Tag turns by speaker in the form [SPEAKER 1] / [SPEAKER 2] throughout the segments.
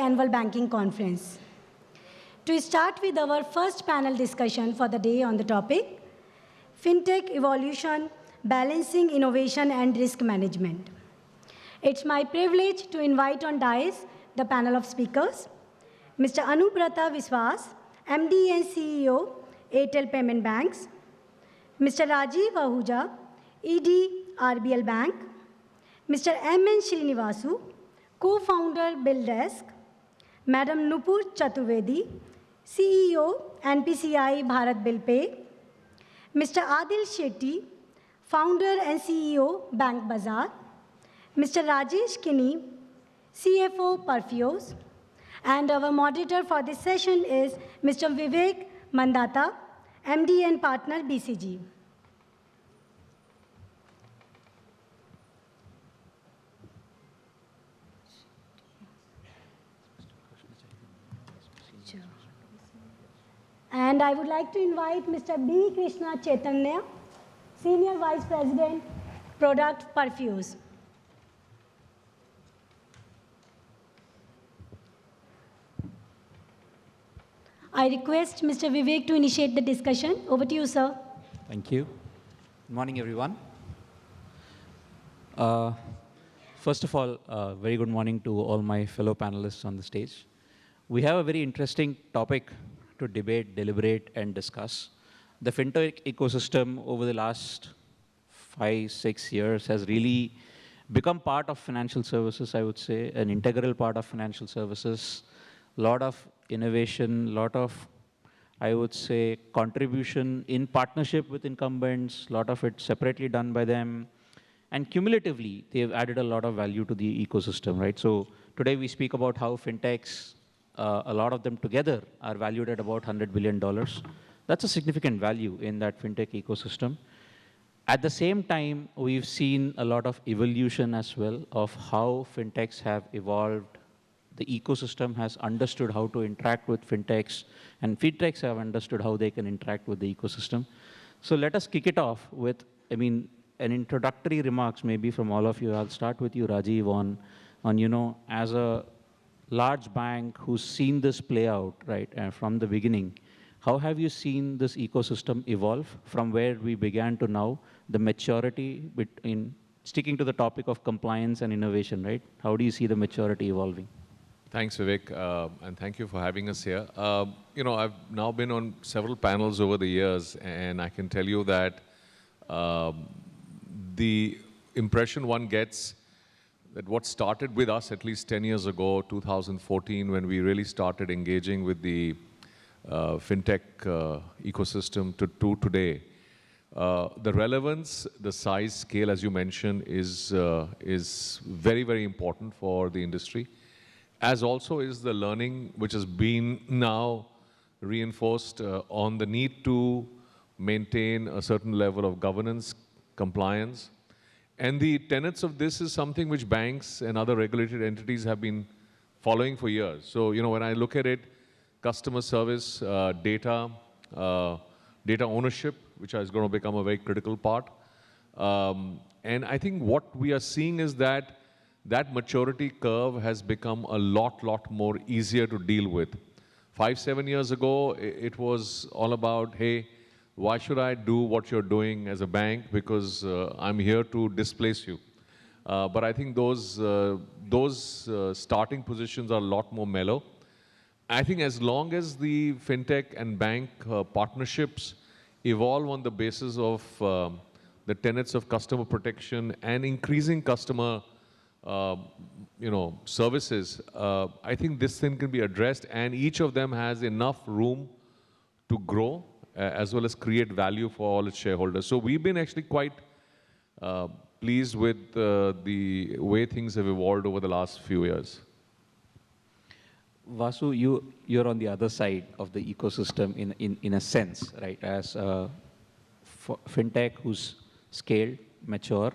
[SPEAKER 1] Annual Banking Conference. To start with our first panel discussion for the day on the topic, Fintech Evolution, Balancing Innovation and Risk Management. It's my privilege to invite on dais the panel of speakers, Mr. Anubrata Viswas, MD and CEO, Airtel Payment Banks, Mr. Rajiv Ahuja, ED, RBL Bank, Mr. M.N. Srinivasu, co-founder BillDesk, Madam Nupur Chaturvedi, CEO, NPCI Bharat Bill Pay, Mr. Adil Shetty, founder and CEO, Bank Bazaar, Mr. Rajesh Kini, CFO, Perfios, and our moderator for this session is Mr. Vivek Mandata, MD and partner, BCG. And I would like to invite Mr. B. Krishna Chaitanya, Senior Vice President, Product, Perfios. I request Mr. Vivek to initiate the discussion. Over to you, sir.
[SPEAKER 2] Thank you. Good morning, everyone. First of all, very good morning to all my fellow panelists on the stage. We have a very interesting topic to debate, deliberate, and discuss. The fintech ecosystem over the last 5-6 years has really become part of financial services, I would say, an integral part of financial services. A lot of innovation, lot of, I would say, contribution in partnership with incumbents, a lot of it separately done by them. And cumulatively, they've added a lot of value to the ecosystem, right? So today we speak about how fintechs, a lot of them together are valued at about $100 billion. That's a significant value in that fintech ecosystem. At the same time, we've seen a lot of evolution as well of how fintechs have evolved. The ecosystem has understood how to interact with fintechs, and fintechs have understood how they can interact with the ecosystem. So let us kick it off with, an introductory remarks maybe from all of you. I'll start with you, Rajiv, on as a large bank who's seen this play out, right, from the beginning. How have you seen this ecosystem evolve from where we began to now, the maturity in sticking to the topic of compliance and innovation, right? How do you see the maturity evolving?
[SPEAKER 3] Thanks, Vivek, and thank you for having us here. I've now been on several panels over the years, and I can tell you that the impression one gets that what started with us at least 10 years ago, 2014, when we really started engaging with the fintech ecosystem to today, the relevance, the size, scale, as you mentioned, is very, very important for the industry, as also is the learning which has been now reinforced on the need to maintain a certain level of governance, compliance. And the tenets of this is something which banks and other regulated entities have been following for years. So, when I look at it, customer service, data ownership, which is going to become a very critical part. And I think what we are seeing is that maturity curve has become a lot more easier to deal with. 5-7 years ago, it was all about, hey, why should I do what you're doing as a bank? Because I'm here to displace you. But I think those starting positions are a lot more mellow. I think as long as the fintech and bank partnerships evolve on the basis of the tenets of customer protection and increasing customer services, I think this thing can be addressed, and each of them has enough room to grow as well as create value for all its shareholders. So we've been actually quite pleased with the way things have evolved over the last few years.
[SPEAKER 2] Vasu, you're on the other side of the ecosystem in a sense, right? As a fintech who's scaled, mature,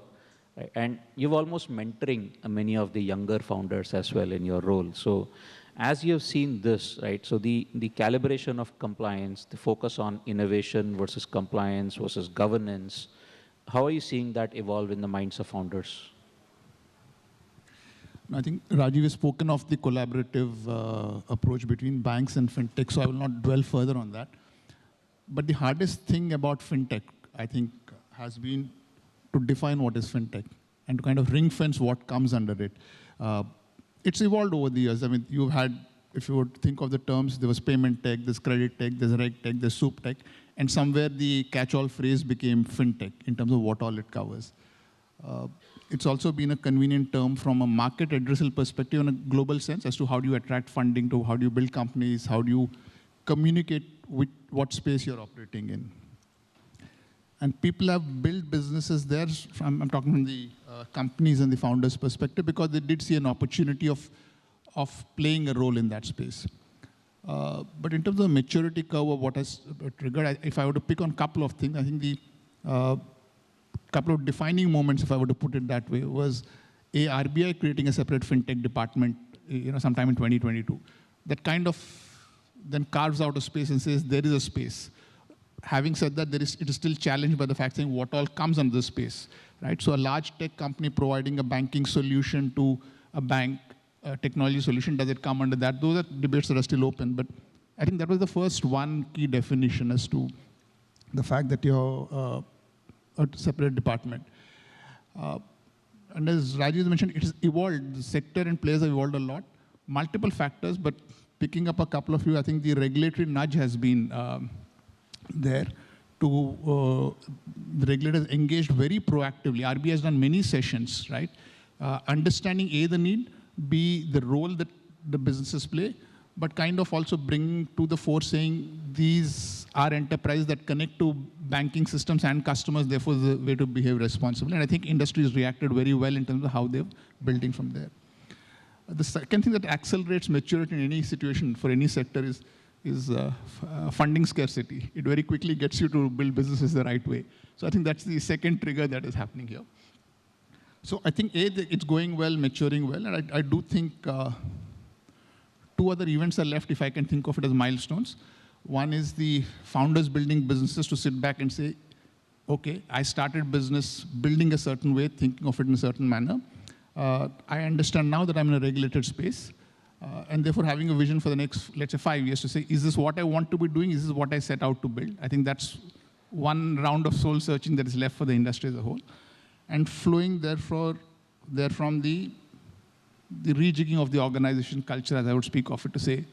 [SPEAKER 2] right? And you're almost mentoring many of the younger founders as well in your role. So as you've seen this, right, so the calibration of compliance, the focus on innovation versus compliance versus governance, how are you seeing that evolve in the minds of founders?
[SPEAKER 4] I think Rajiv has spoken of the collaborative approach between banks and fintech, so I will not dwell further on that. But the hardest thing about fintech, I think, has been to define what is fintech and to kind of ring fence what comes under it. It's evolved over the years. I mean, you've had, if you would think of the terms, there was payment tech, there's credit tech, there's reg tech, there's soup tech, and somewhere the catch-all phrase became fintech in terms of what all it covers. It's also been a convenient term from a market addressal perspective in a global sense as to how do you attract funding, to how do you build companies, how do you communicate with what space you're operating in. And people have built businesses there. I'm talking from the companies and the founders' perspective because they did see an opportunity of playing a role in that space. But in terms of the maturity curve of what has triggered, if I were to pick on a couple of things, I think the couple of defining moments, if I were to put it that way, was RBI creating a separate fintech department, sometime in 2022. That kind of then carves out a space and says there is a space. Having said that, it is still challenged by the fact saying what all comes under this space, right? So a large tech company providing a banking solution to a bank, a technology solution, does it come under that? Those are debates that are still open. But I think that was the first one key definition as to the fact that you're a separate department. And as Rajiv mentioned, it has evolved. The sector and players have evolved a lot. Multiple factors, but picking up a couple of you, I think the regulatory nudge has been there to the regulators engaged very proactively. RBI has done many sessions, right? Understanding A, the need, B, the role that the businesses play, but kind of also bringing to the fore saying these are enterprises that connect to banking systems and customers, therefore the way to behave responsibly. And I think industry has reacted very well in terms of how they're building from there. The second thing that accelerates maturity in any situation for any sector is funding scarcity. It very quickly gets you to build businesses the right way. So I think that's the second trigger that is happening here. So I think it's going well, maturing well, and I do think two other events are left, if I can think of it as milestones. One is the founders building businesses to sit back and say, okay, I started business building a certain way, thinking of it in a certain manner. I understand now that I'm in a regulated space, and therefore having a vision for the next, let's say, 5 years to say, is this what I want to be doing? Is this what I set out to build? I think that's one round of soul searching that is left for the industry as a whole. And flowing therefrom the rejigging of the organization culture, as I would speak of it, to say,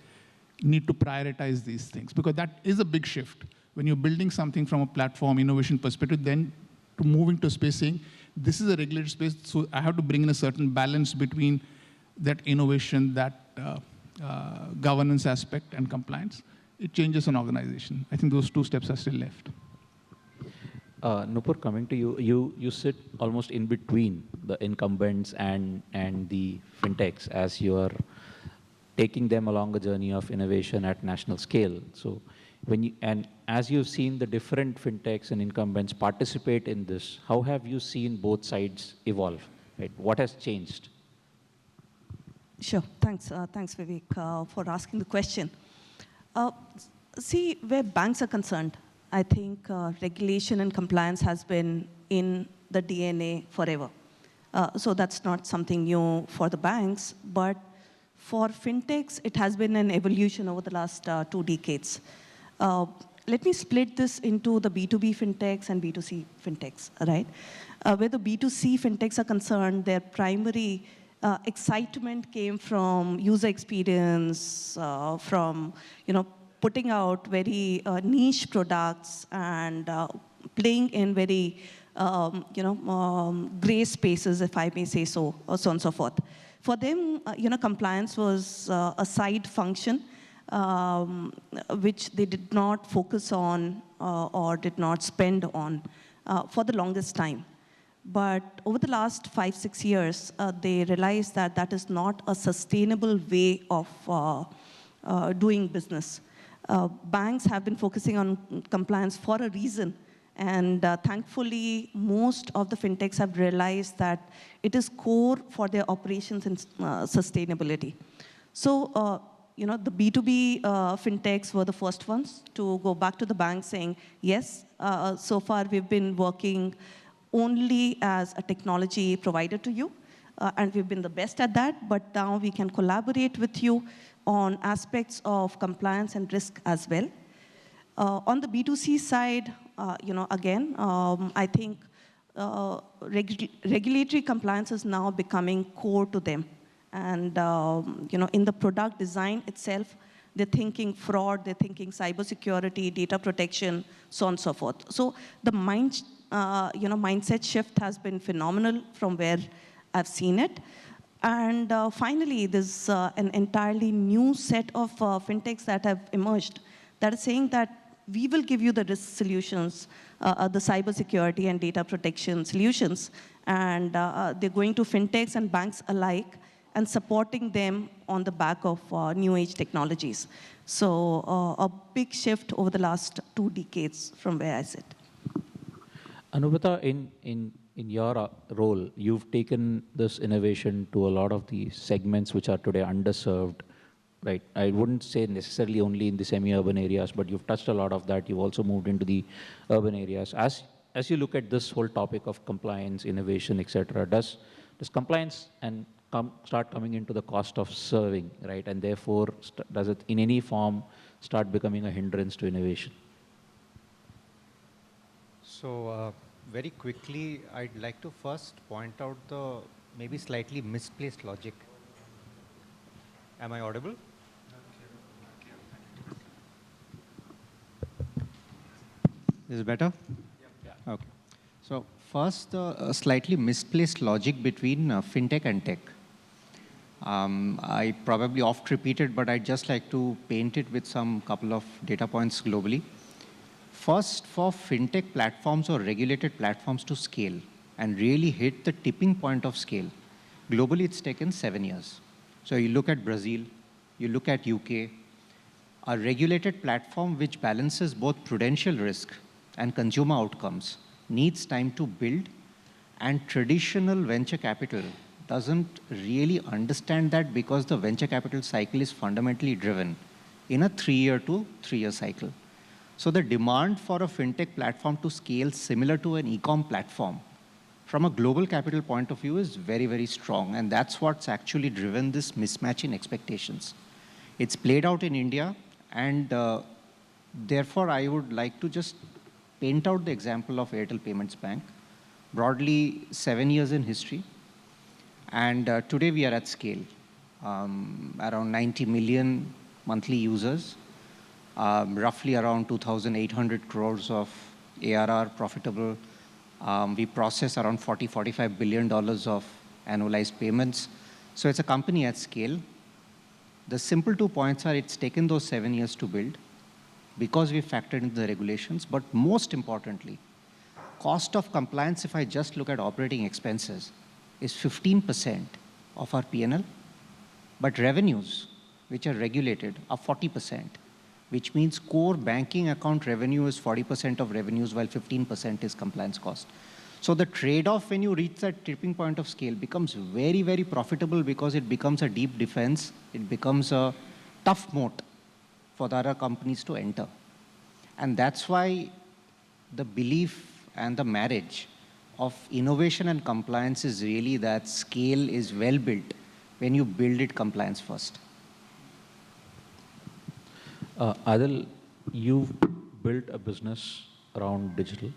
[SPEAKER 4] need to prioritize these things. Because that is a big shift. When you're building something from a platform innovation perspective, then to move into a space saying, this is a regulated space, so I have to bring in a certain balance between that innovation, that governance aspect and compliance. It changes an organization. I think those two steps are still left.
[SPEAKER 2] Nupur, coming to you, you sit almost in between the incumbents and the fintechs as you are taking them along a journey of innovation at national scale. So and as you've seen the different fintechs and incumbents participate in this, how have you seen both sides evolve? Right? What has changed?
[SPEAKER 5] Sure. Thanks, Vivek, for asking the question. See, where banks are concerned, I think regulation and compliance has been in the DNA forever. So that's not something new for the banks, but for fintechs, it has been an evolution over the last 2 decades. Let me split this into the B2B fintechs and B2C fintechs, right? Where the B2C fintechs are concerned, their primary excitement came from user experience, from putting out very niche products and playing in very gray spaces, if I may say so, or so on and so forth. For them, compliance was a side function which they did not focus on or did not spend on for the longest time. But over the last 5, 6 years, they realized that that is not a sustainable way of doing business. Banks have been focusing on compliance for a reason. And thankfully, most of the fintechs have realized that it is core for their operations and sustainability. So, the B2B fintechs were the first ones to go back to the bank saying, yes, so far we've been working only as a technology provider to you. and we've been the best at that, but now we can collaborate with you on aspects of compliance and risk as well. On the B2C side, again, I think regulatory compliance is now becoming core to them. And in the product design itself, they're thinking fraud, they're thinking cybersecurity, data protection, so on and so forth. So the mindset shift has been phenomenal from where I've seen it. And finally, there's an entirely new set of fintechs that have emerged that are saying that we will give you the risk solutions, the cybersecurity and data protection solutions, and they're going to fintechs and banks alike and supporting them on the back of new age technologies. So a big shift over the last 2 decades from where I sit.
[SPEAKER 2] Anubhata, in your role, you've taken this innovation to a lot of the segments which are today underserved, right? I wouldn't say necessarily only in the semi-urban areas, but you've touched a lot of that. You've also moved into the urban areas. As you look at this whole topic of compliance, innovation, etc., does compliance and start coming into the cost of serving, right? And therefore, does it in any form start becoming a hindrance to innovation?
[SPEAKER 6] So very quickly, I'd like to first point out the maybe slightly misplaced logic. Am I audible? Is it better? Yeah. Okay. So first, a slightly misplaced logic between fintech and tech. I probably oft repeated, but I'd just like to paint it with some couple of data points globally. First, for fintech platforms or regulated platforms to scale and really hit the tipping point of scale, globally it's taken 7 years. So you look at Brazil, you look at UK, a regulated platform which balances both prudential risk and consumer outcomes needs time to build, and traditional venture capital doesn't really understand that because the venture capital cycle is fundamentally driven in a 3-year to 3-year cycle. So the demand for a fintech platform to scale similar to an e-com platform from a global capital point of view is very, very strong. And that's what's actually driven this mismatch in expectations. It's played out in India, and therefore I would like to just paint out the example of Airtel Payments Bank. Broadly, 7 years in history. And today we are at scale, around 90 million monthly users, roughly around 2,800 crores of ARR profitable. We process around $40–45 billion of annualized payments. So it's a company at scale. The simple 2 points are it's taken those 7 years to build because we factored in the regulations, but most importantly, cost of compliance, if I just look at operating expenses, is 15% of our P&L, but revenues, which are regulated, are 40%, which means core banking account revenue is 40% of revenues, while 15% is compliance cost. So the trade-off when you reach that tipping point of scale becomes very, very profitable because it becomes a deep defense. It becomes a tough moat for the other companies to enter. And that's why the belief and the marriage of innovation and compliance is really that scale is well built when you build it compliance first.
[SPEAKER 2] Adil, you've built a business around digital,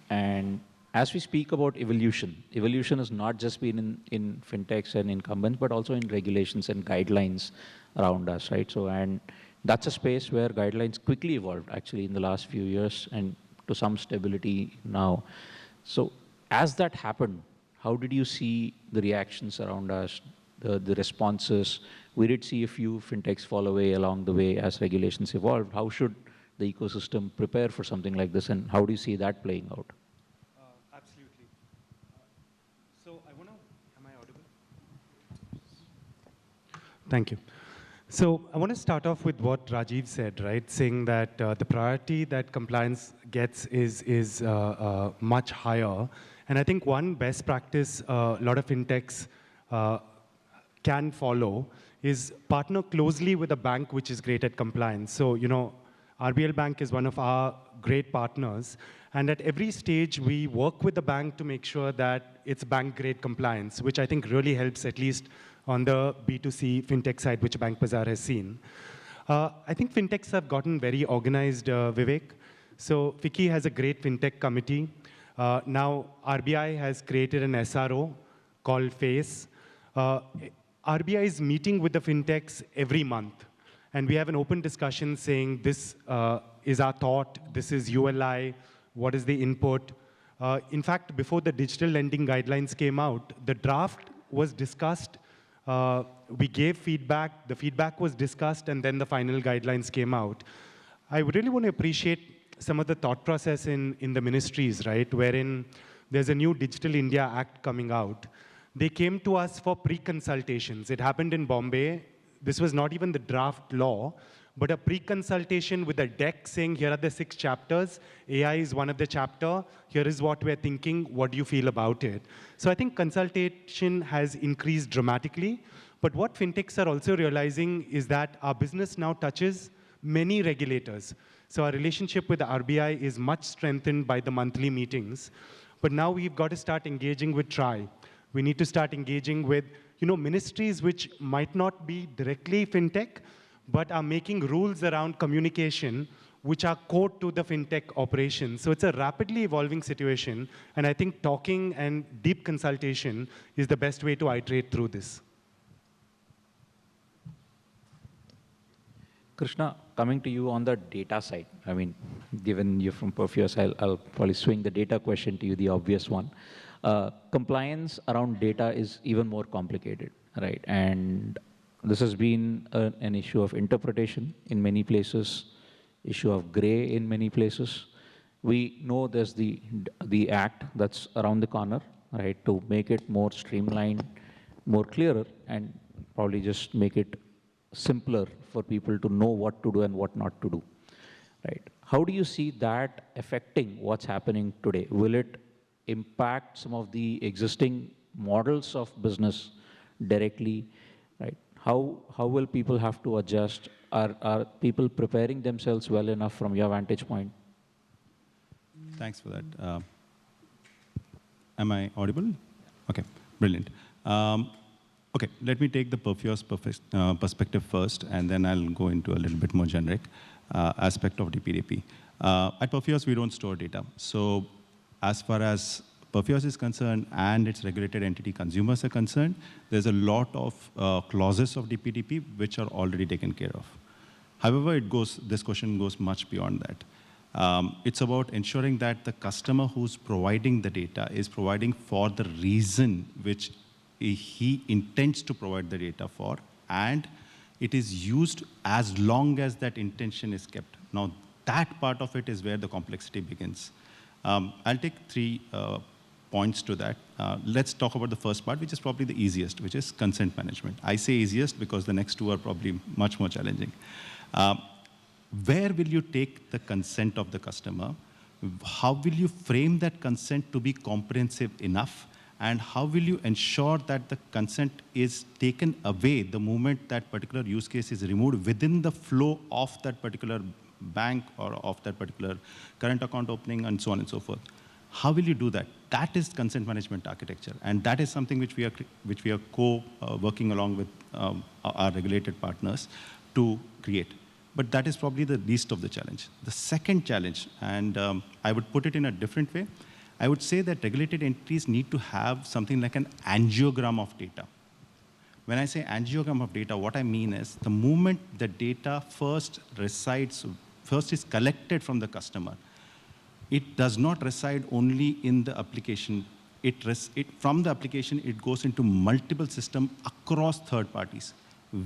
[SPEAKER 2] and as we speak about evolution, evolution has not just been in fintechs and incumbents, but also in regulations and guidelines around us, right? So, and that's a space where guidelines quickly evolved actually in the last few years and to some stability now. So as that happened, how did you see the reactions around us, the responses? We did see a few fintechs fall away along the way as regulations evolved. How should the ecosystem prepare for something like this, and how do you see that playing out?
[SPEAKER 6] Absolutely. So I want to, am I audible? Thank you. So I want to start off with what Rajiv said, right? Saying that the priority that compliance gets is much higher. And I think one best practice a lot of fintechs can follow is partner closely with a bank which is great at compliance. So,
[SPEAKER 7] RBL Bank is one of our great partners. And at every stage, we work with the bank to make sure that it's bank-grade compliance, which I think really helps, at least on the B2C fintech side, which Bank Bazaar has seen. I think fintechs have gotten very organized, Vivek. So FICCI has a great fintech committee. Now RBI has created an SRO called FACE. RBI is meeting with the fintechs every month. And we have an open discussion saying this is our thought, this is ULI, what is the input. In fact, before the digital lending guidelines came out, the draft was discussed. We gave feedback, the feedback was discussed, and then the final guidelines came out. I would really want to appreciate some of the thought process in the ministries, right, wherein there's a new Digital India Act coming out. They came to us for pre-consultations. It happened in Bombay. This was not even the draft law, but a pre-consultation with a deck saying, here are the 6 chapters. AI is one of the chapter. Here is what we're thinking. What do you feel about it? So I think consultation has increased dramatically. But what fintechs are also realizing is that our business now touches many regulators. So our relationship with the RBI is much strengthened by the monthly meetings. But now we've got to start engaging with TRI. We need to start engaging with ministries which might not be directly fintech, but are making rules around communication which are core to the fintech operations. So it's a rapidly evolving situation, and I think talking and deep consultation is the best way to iterate through this.
[SPEAKER 2] Krishna, coming to you on the data side, I mean, given you're from Perfios, I'll probably swing the data question to you, the obvious one. Compliance around data is even more complicated, right? And this has been an issue of interpretation in many places, issue of gray in many places. We know there's the act that's around the corner, right, to make it more streamlined, more clearer, and probably just make it simpler for people to know what to do and what not to do, right? How do you see that affecting what's happening today? Will it impact some of the existing models of business directly, right? How will people have to adjust? Are people preparing themselves well enough from your vantage point?
[SPEAKER 8] Thanks for that. Am I audible? Okay, brilliant. Okay, let me take the Perfios perspective first, and then I'll go into a little bit more generic aspect of DPDP. At Perfios, we don't store data. So as far as Perfios is concerned and its regulated entity consumers are concerned, there's a lot of clauses of DPDP which are already taken care of. However, this question goes much beyond that. It's about ensuring that the customer who's providing the data is providing for the reason which he intends to provide the data for, and it is used as long as that intention is kept. Now, that part of it is where the complexity begins. I'll take 3 points to that. Let's talk about the first part, which is probably the easiest, which is consent management. I say easiest because the next 2 are probably much more challenging. Where will you take the consent of the customer? How will you frame that consent to be comprehensive enough? And how will you ensure that the consent is taken away the moment that particular use case is removed within the flow of that particular bank or of that particular current account opening and so on and so forth? How will you do that? That is consent management architecture. And that is something which we are co-working along with our regulated partners to create. But that is probably the least of the challenge. The second challenge, and I would put it in a different way, I would say that regulated entities need to have something like an angiogram of data. When I say angiogram of data, what I mean is the moment the data first is collected from the customer, it does not reside only in the application. From the application, it goes into multiple systems across third parties.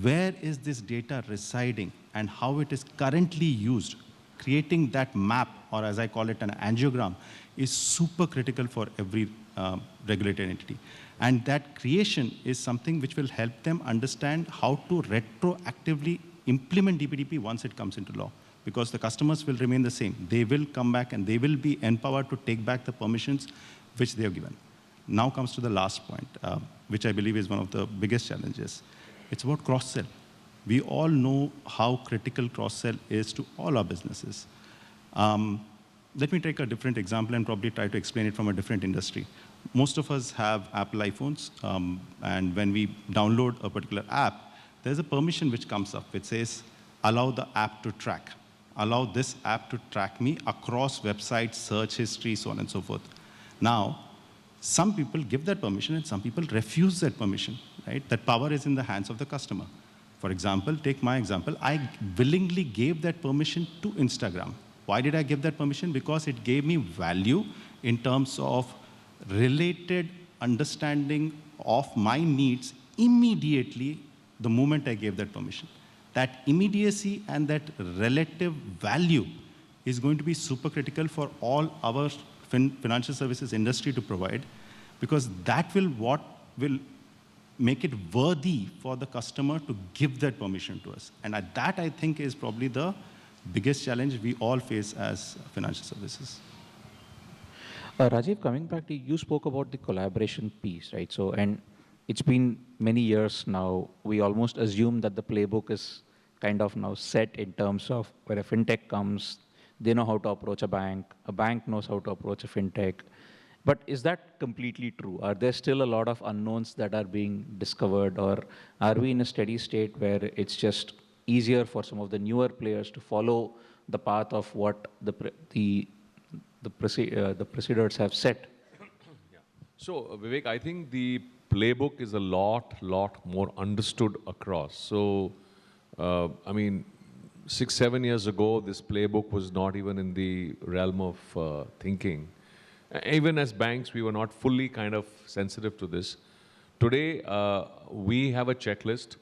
[SPEAKER 8] Where is this data residing and how it is currently used? Creating that map, or as I call it, an angiogram, is super critical for every regulated entity. And that creation is something which will help them understand how to retroactively implement DPDP once it comes into law. Because the customers will remain the same. They will come back and they will be empowered to take back the permissions which they have given. Now comes to the last point, which I believe is one of the biggest challenges. It's about cross-sell. We all know how critical cross-sell is to all our businesses. Let me take a different example and probably try to explain it from a different industry. Most of us have Apple iPhones, and when we download a particular app, there's a permission which comes up which says, allow the app to track. Allow this app to track me across websites, search history, so on and so forth. Now, some people give that permission and some people refuse that permission, right? That power is in the hands of the customer. For example, take my example. I willingly gave that permission to Instagram. Why did I give that permission? Because it gave me value in terms of related understanding of my needs immediately the moment I gave that permission. That immediacy and that relative value is going to be super critical for all our financial services industry to provide, because that will make it worthy for the customer to give that permission to us. And that, I think, is probably the biggest challenge we all face as financial services.
[SPEAKER 2] Rajiv, coming back to you, spoke about the collaboration piece, right? So, and it's been many years now. We almost assume that the playbook is kind of now set in terms of where a fintech comes, they know how to approach a bank knows how to approach a fintech. But is that completely true? Are there still a lot of unknowns that are being discovered, or are we in a steady state where it's just easier for some of the newer players to follow the path of what the preceders have set?
[SPEAKER 3] Yeah. So, Vivek, I think the playbook is a lot more understood across. So, I mean, 6-7 years ago, this playbook was not even in the realm of thinking. Even as banks, we were not fully kind of sensitive to this. Today, we have a checklist.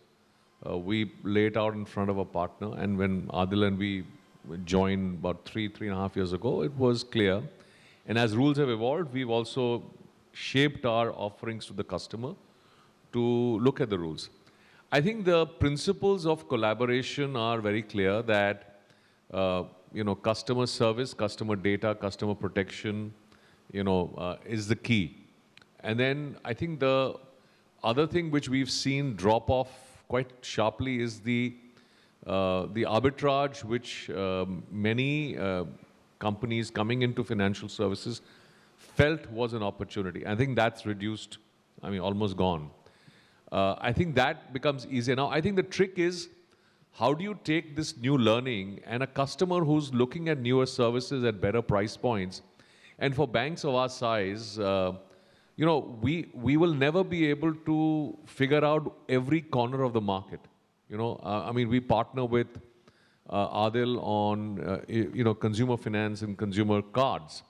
[SPEAKER 3] We lay it out in front of a partner. And when Adil and we joined about 3.5 years ago, it was clear. And as rules have evolved, we've also shaped our offerings to the customer to look at the rules. I think the principles of collaboration are very clear that, customer service, customer data, customer protection, is the key. And then I think the other thing which we've seen drop off quite sharply is the arbitrage which many companies coming into financial services felt was an opportunity. I think that's reduced, almost gone. I think that becomes easier. Now, I think the trick is, how do you take this new learning and a customer who's looking at newer services at better price points, and for banks of our size, we will never be able to figure out every corner of the market. We partner with Adil on, consumer finance and consumer cards.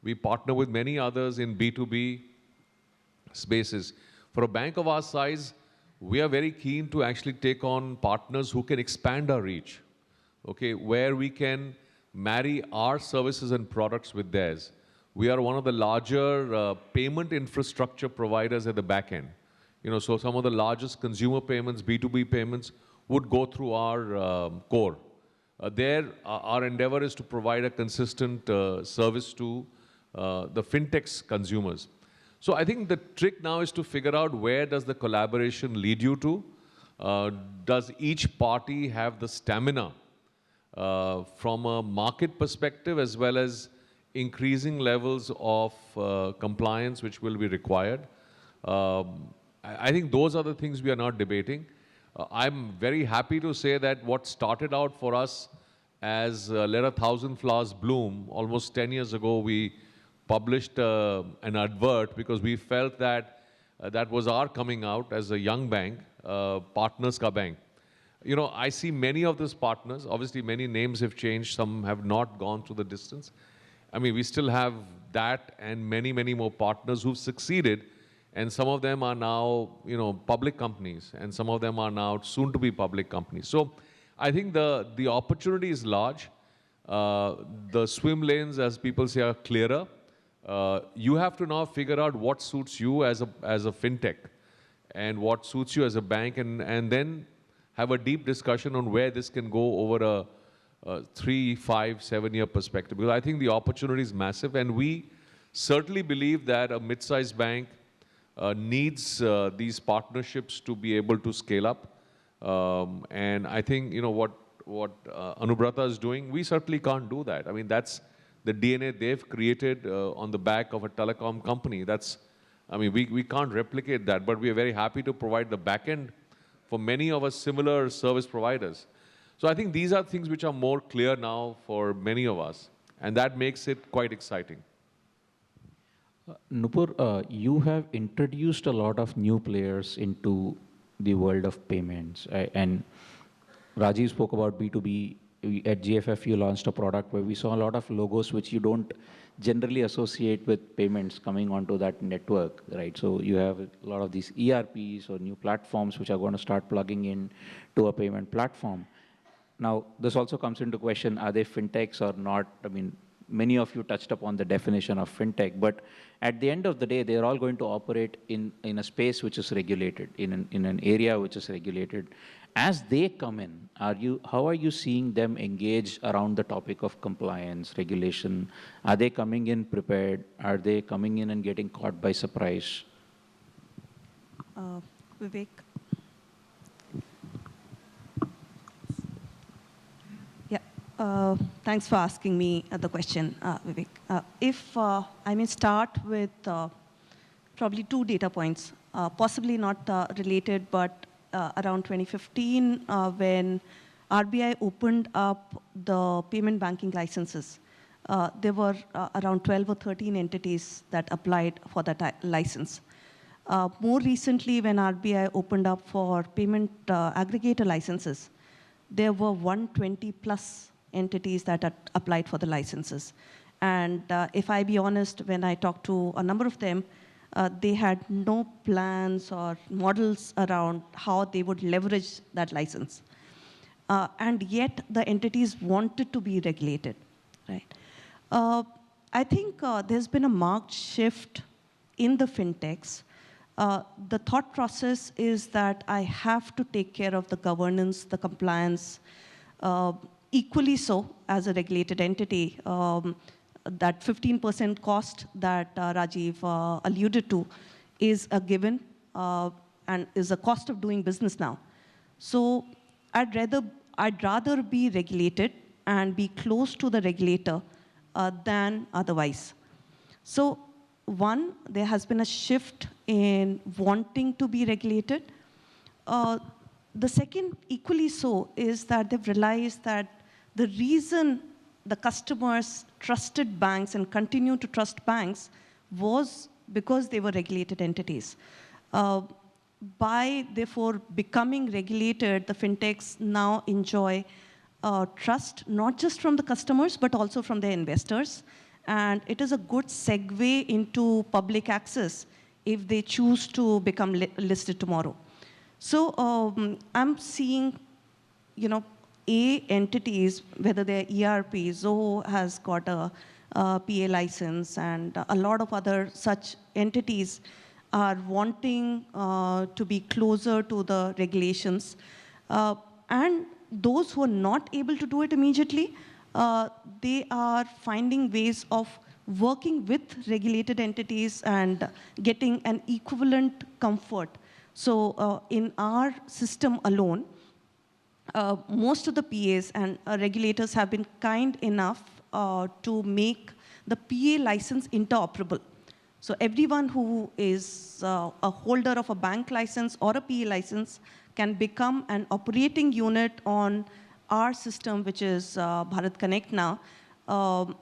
[SPEAKER 3] We partner with many others in B2B spaces. For a bank of our size, we are very keen to actually take on partners who can expand our reach, okay, where we can marry our services and products with theirs. We are one of the larger payment infrastructure providers at the back end. So some of the largest consumer payments, B2B payments, would go through our core. Our endeavor is to provide a consistent service to the fintechs consumers. So I think the trick now is to figure out, where does the collaboration lead you to? Does each party have the stamina from a market perspective, as well as increasing levels of compliance which will be required? I think those are the things we are not debating. I'm very happy to say that what started out for us as Let 1,000 Flowers Bloom, almost 10 years ago, we published an advert because we felt that that was our coming out as a young bank, Partners Ka Bank. I see many of these partners. Obviously, many names have changed. Some have not gone through the distance. We still have that and many more partners who've succeeded. And some of them are now, public companies, and some of them are now soon to be public companies. So I think the opportunity is large. The swim lanes, as people say, are clearer. You have to now figure out what suits you as a fintech and what suits you as a bank, and then have a deep discussion on where this can go over a 3, 5, 7-year perspective. Because I think the opportunity is massive, and we certainly believe that a mid-sized bank needs these partnerships to be able to scale up. And I think, what Anubrata is doing, we certainly can't do that. I mean, that's the DNA they've created on the back of a telecom company. We can't replicate that, but we are very happy to provide the back end for many of us similar service providers. So I think these are things which are more clear now for many of us, and that makes it quite exciting.
[SPEAKER 2] Nupur, you have introduced a lot of new players into the world of payments. And Rajiv spoke about B2B. At GFF, you launched a product where we saw a lot of logos which you don't generally associate with payments coming onto that network, right? So you have a lot of these ERPs or new platforms which are going to start plugging in to a payment platform. Now, this also comes into question, are they fintechs or not? I mean, many of you touched upon the definition of fintech, but at the end of the day, they're all going to operate in a space which is regulated, in an area which is regulated. As they come in, how are you seeing them engage around the topic of compliance, regulation? Are they coming in prepared? Are they coming in and getting caught by surprise?
[SPEAKER 5] Vivek? Yeah, thanks for asking me the question, Vivek. If I may start with probably 2 data points, possibly not related, but around 2015, when RBI opened up the payment banking licenses, there were around 12 or 13 entities that applied for that license. More recently, when RBI opened up for payment aggregator licenses, there were 120 plus entities that had applied for the licenses. And if I be honest, when I talked to a number of them, they had no plans or models around how they would leverage that license. And yet, the entities wanted to be regulated, right? I think there's been a marked shift in the fintechs. The thought process is that I have to take care of the governance, the compliance, equally so as a regulated entity. That 15% cost that Rajiv alluded to is a given and is a cost of doing business now. So I'd rather be regulated and be close to the regulator than otherwise. So one, there has been a shift in wanting to be regulated. The second, equally so, is that they've realized that the reason the customers trusted banks and continue to trust banks was because they were regulated entities. By, therefore, becoming regulated, the fintechs now enjoy trust, not just from the customers, but also from their investors. And it is a good segue into public access if they choose to become listed tomorrow. So I'm seeing, entities, whether they're ERP, Zoho has got a PA license, and a lot of other such entities are wanting to be closer to the regulations. And those who are not able to do it immediately, they are finding ways of working with regulated entities and getting an equivalent comfort. So in our system alone, most of the PAs and regulators have been kind enough to make the PA license interoperable. So everyone who is a holder of a bank license or a PA license can become an operating unit on our system, which is Bharat Connect now,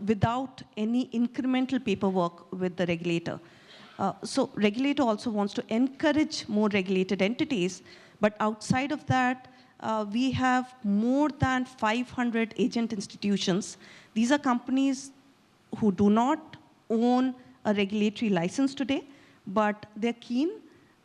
[SPEAKER 5] without any incremental paperwork with the regulator. So regulator also wants to encourage more regulated entities, but outside of that, we have more than 500 agent institutions. These are companies who do not own a regulatory license today, but they're keen,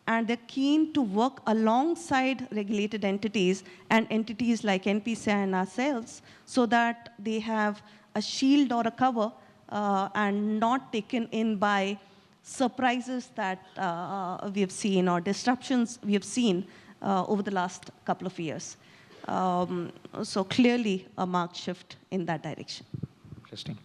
[SPEAKER 5] and they're keen to work alongside regulated entities and entities like NPCI and ourselves, so that they have a shield or a cover and not taken in by surprises that we have seen or disruptions we have seen over the last couple of years. So clearly a marked shift in that direction.
[SPEAKER 2] Interesting.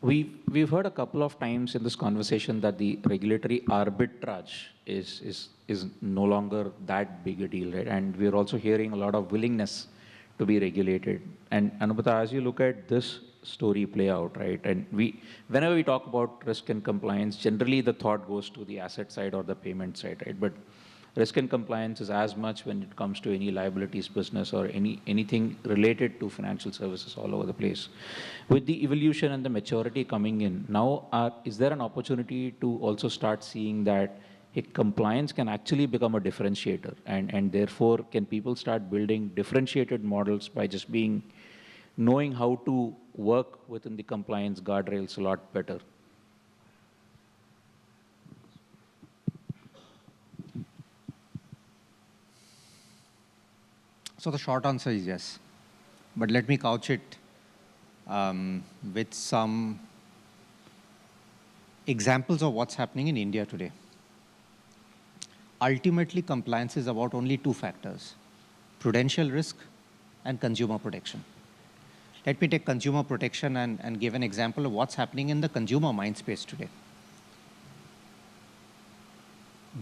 [SPEAKER 2] we've heard a couple of times in this conversation that the regulatory arbitrage is no longer that big a deal, right? And we're also hearing a lot of willingness to be regulated. And Anubhata, as you look at this story play out, right? And whenever we talk about risk and compliance, generally the thought goes to the asset side or the payment side, right? But risk and compliance is as much when it comes to any liabilities business or anything related to financial services all over the place. With the evolution and the maturity coming in, now is there an opportunity to also start seeing that compliance can actually become a differentiator, and therefore can people start building differentiated models by just knowing how to work within the compliance guardrails a lot better?
[SPEAKER 6] So the short answer is yes. But let me couch it with some examples of what's happening in India today. Ultimately, compliance is about only two factors: prudential risk and consumer protection. Let me take consumer protection and give an example of what's happening in the consumer mind space today.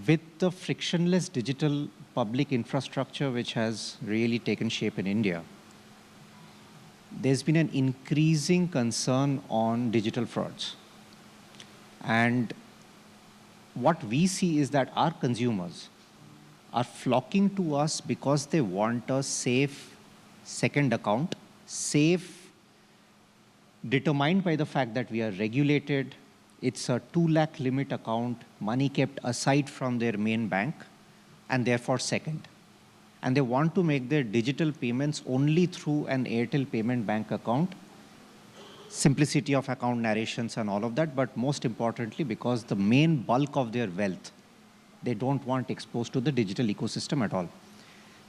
[SPEAKER 6] With the frictionless digital public infrastructure which has really taken shape in India, there's been an increasing concern on digital frauds. And what we see is that our consumers are flocking to us because they want a safe second account, safe, determined by the fact that we are regulated. It's a 2 lakh limit account, money kept aside from their main bank, and therefore second. And they want to make their digital payments only through an Airtel payment bank account, simplicity of account narrations and all of that, but most importantly, because the main bulk of their wealth, they don't want exposed to the digital ecosystem at all.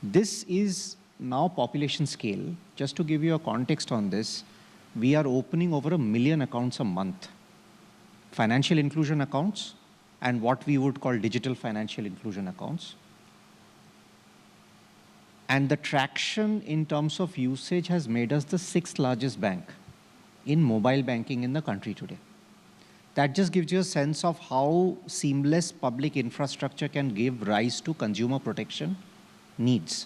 [SPEAKER 6] This is now population scale. Just to give you a context on this, we are opening over 1 million accounts a month. Financial inclusion accounts and what we would call digital financial inclusion accounts. And the traction in terms of usage has made us the 6th largest bank in mobile banking in the country today. That just gives you a sense of how seamless public infrastructure can give rise to consumer protection needs.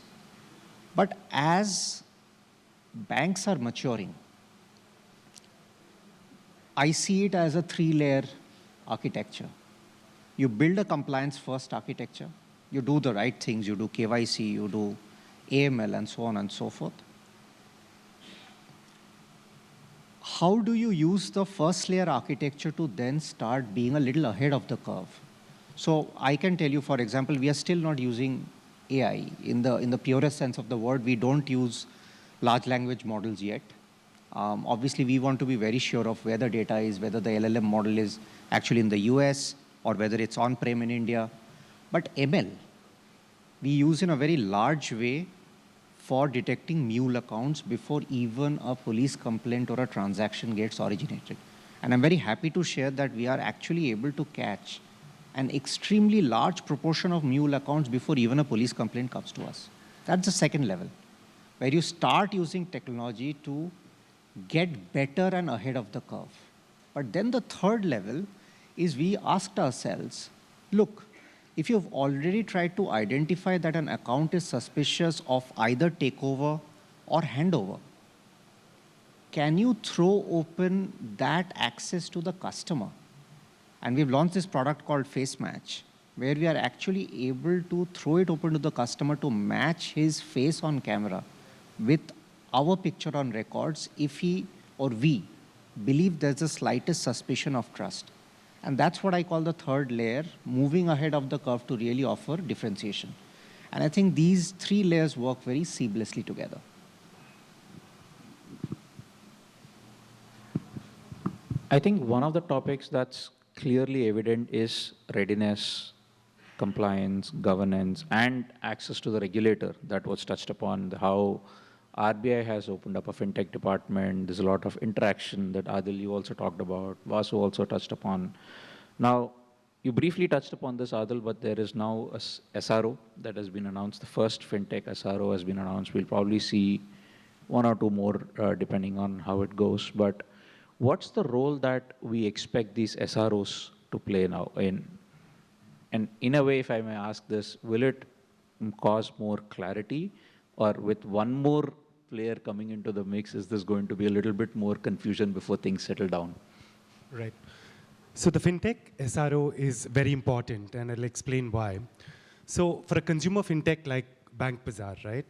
[SPEAKER 6] But as banks are maturing, I see it as a 3-layer architecture. You build a compliance-first architecture. You do the right things. You do KYC, you do AML, and so on and so forth. How do you use the first layer architecture to then start being a little ahead of the curve? So I can tell you, for example, we are still not using AI. In the purest sense of the word, we don't use large language models yet. Obviously, we want to be very sure of where the data is, whether the LLM model is actually in the US or whether it's on-prem in India. But ML, we use in a very large way for detecting mule accounts before even a police complaint or a transaction gets originated. And I'm very happy to share that we are actually able to catch an extremely large proportion of mule accounts before even a police complaint comes to us. That's the second level, where you start using technology to get better and ahead of the curve. But then the third level is we asked ourselves, look, if you've already tried to identify that an account is suspicious of either takeover or handover, can you throw open that access to the customer? And we've launched this product called Face Match, where we are actually able to throw it open to the customer to match his face on camera with our picture on records if he or we believe there's the slightest suspicion of trust. And that's what I call the third layer, moving ahead of the curve to really offer differentiation. And I think these 3 layers work very seamlessly together.
[SPEAKER 2] I think one of the topics that's clearly evident is readiness, compliance, governance, and access to the regulator that was touched upon, how RBI has opened up a fintech department. There's a lot of interaction that Adil, you also talked about, Vasu also touched upon. Now, you briefly touched upon this, Adil, but there is now a SRO that has been announced. The first fintech SRO has been announced. We'll probably see 1 or 2 more depending on how it goes. But what's the role that we expect these SROs to play now? And in a way, if I may ask this, will it cause more clarity? Or with one more player coming into the mix, is this going to be a little bit more confusion before things settle down?
[SPEAKER 7] Right. So the fintech SRO is very important, and I'll explain why. So for a consumer fintech like Bank Bazaar, right?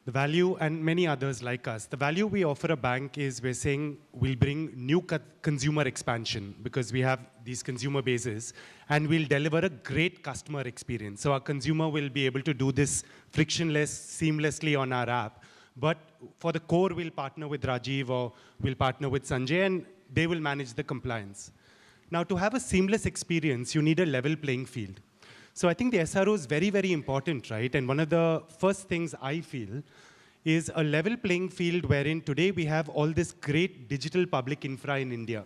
[SPEAKER 7] The value, and many others like us, the value we offer a bank is we're saying we'll bring new consumer expansion because we have these consumer bases, and we'll deliver a great customer experience. So our consumer will be able to do this frictionless, seamlessly on our app. But for the core, we'll partner with Rajiv or we'll partner with Sanjay, and they will manage the compliance. Now, to have a seamless experience, you need a level playing field. So I think the SRO is very, very important, right? And one of the first things I feel is a level playing field wherein today we have all this great digital public infra in India.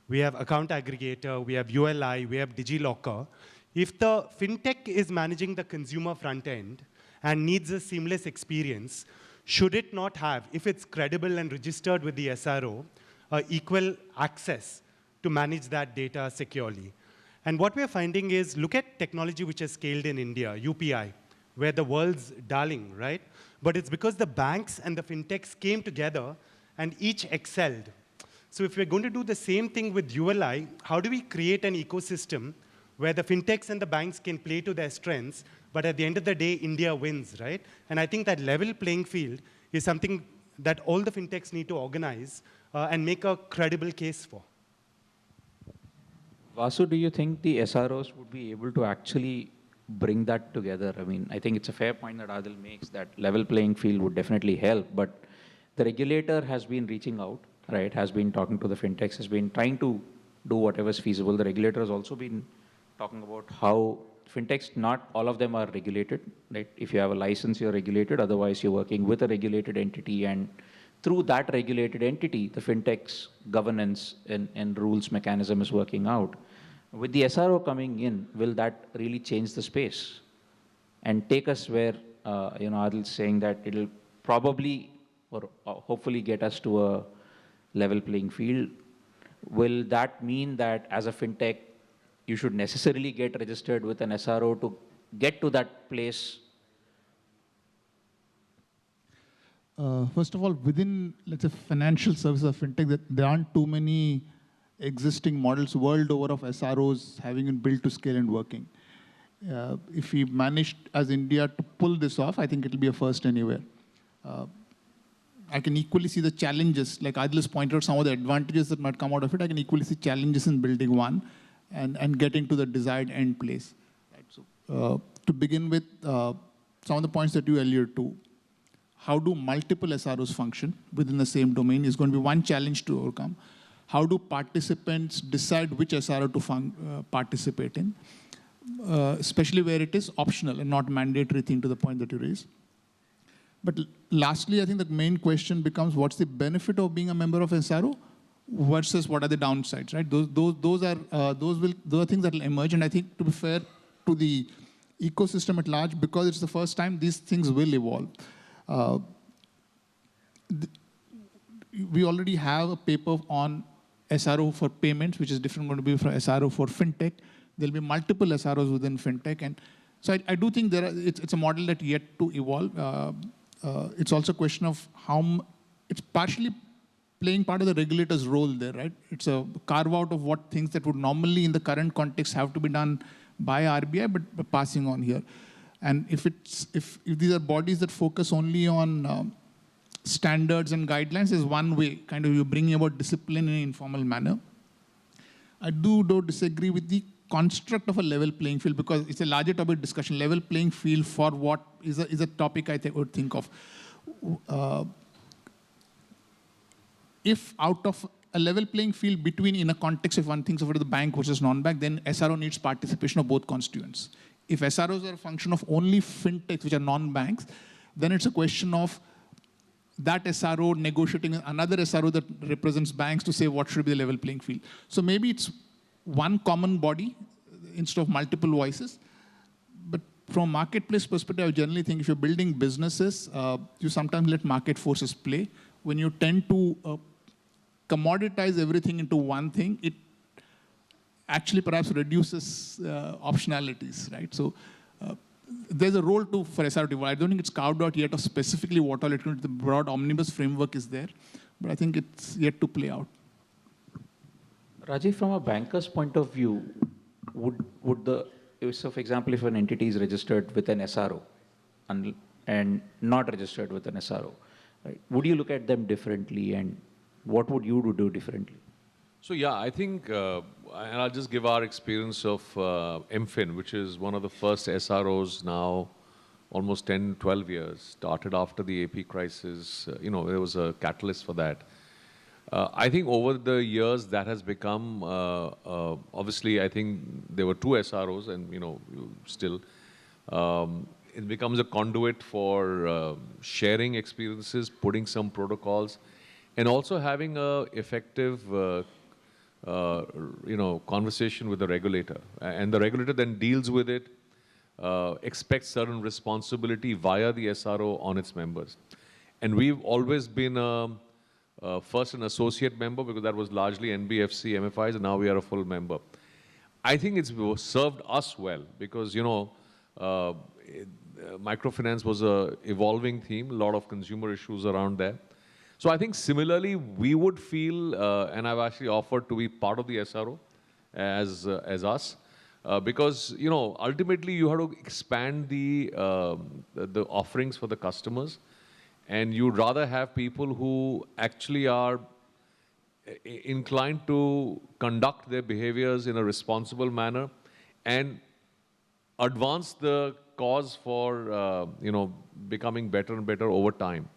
[SPEAKER 7] We have account aggregator, we have ULI, we have DigiLocker. If the fintech is managing the consumer front end and needs a seamless experience, should it not have, if it's credible and registered with the SRO, equal access to manage that data securely? And what we're finding is, look at technology which has scaled in India, UPI, where the world's darling, right? But it's because the banks and the fintechs came together and each excelled. So if we're going to do the same thing with ULI, how do we create an ecosystem where the fintechs and the banks can play to their strengths, but at the end of the day, India wins, right? And I think that level playing field is something that all the fintechs need to organize and make a credible case for.
[SPEAKER 2] Vasu, do you think the SROs would be able to actually bring that together? I mean, I think it's a fair point that Adil makes, that level playing field would definitely help, but the regulator has been reaching out, right, has been talking to the fintechs, has been trying to do whatever is feasible. The regulator has also been talking about how fintechs, not all of them are regulated, right? If you have a license, you're regulated. Otherwise, you're working with a regulated entity, and through that regulated entity, the fintech's governance and rules mechanism is working out. With the SRO coming in, will that really change the space and take us where, Adil's saying that it'll probably or hopefully get us to a level playing field? Will that mean that as a fintech, you should necessarily get registered with an SRO to get to that place?
[SPEAKER 4] First of all, within, let's say, financial services of fintech, there aren't too many existing models world over of SROs having been built to scale and working. If we managed as India to pull this off, I think it'll be a first anywhere. I can equally see the challenges, like Adil has pointed out some of the advantages that might come out of it. I can equally see challenges in building one and getting to the desired end place. Right, so, to begin with, some of the points that you alluded to, how do multiple SROs function within the same domain is going to be one challenge to overcome. How do participants decide which SRO to participate in, especially where it is optional and not mandatory thing to the point that you raised. But lastly, I think the main question becomes, what's the benefit of being a member of SRO versus what are the downsides, right? Those are things that will emerge, and I think, to be fair to the ecosystem at large, because it's the first time, these things will evolve. We already have a paper on SRO for payments, which is different going to be from SRO for fintech. There'll be multiple SROs within fintech. And so I do think it's a model that yet to evolve. It's also a question of how, it's partially playing part of the regulator's role there, right? It's a carve out of what things that would normally in the current context have to be done by RBI, but passing on here. And if these are bodies that focus only on standards and guidelines, is one way, kind of you bringing about discipline in an informal manner. I do disagree with the construct of a level playing field, because it's a larger topic discussion. Level playing field for what is a topic I would think of. If out of a level playing field between, in a context, if one thinks of it as the bank versus non-bank, then SRO needs participation of both constituents. If SROs are a function of only fintechs, which are non-banks, then it's a question of that SRO negotiating with another SRO that represents banks to say what should be the level playing field. So maybe it's one common body instead of multiple voices. But from a marketplace perspective, I generally think if you're building businesses, you sometimes let market forces play. When you tend to commoditize everything into one thing, it actually perhaps reduces optionalities, right? So there's a role for SRO. I don't think it's carved out yet of specifically what all it can do. The broad omnibus framework is there, but I think it's yet to play out.
[SPEAKER 2] Rajiv, from a banker's point of view, so for example, if an entity is registered with an SRO and not registered with an SRO, right, would you look at them differently, and what would you do differently?
[SPEAKER 3] So yeah, I think, and I'll just give our experience of MFIN, which is one of the first SROs now, almost 10, 12 years, started after the AP crisis. There was a catalyst for that. I think over the years that has become, obviously I think there were 2 SROs and, still, it becomes a conduit for sharing experiences, putting some protocols, and also having a effective conversation with the regulator. And the regulator then deals with it, expects certain responsibility via the SRO on its members. And we've always been first an associate member, because that was largely NBFC, MFIs, and now we are a full member. I think it's served us well, because, microfinance was a evolving theme, a lot of consumer issues around there. So I think similarly, we would feel, and I've actually offered to be part of the SRO as us, because, ultimately you have to expand the offerings for the customers, and you'd rather have people who actually are inclined to conduct their behaviors in a responsible manner and advance the cause for, becoming better and better over time.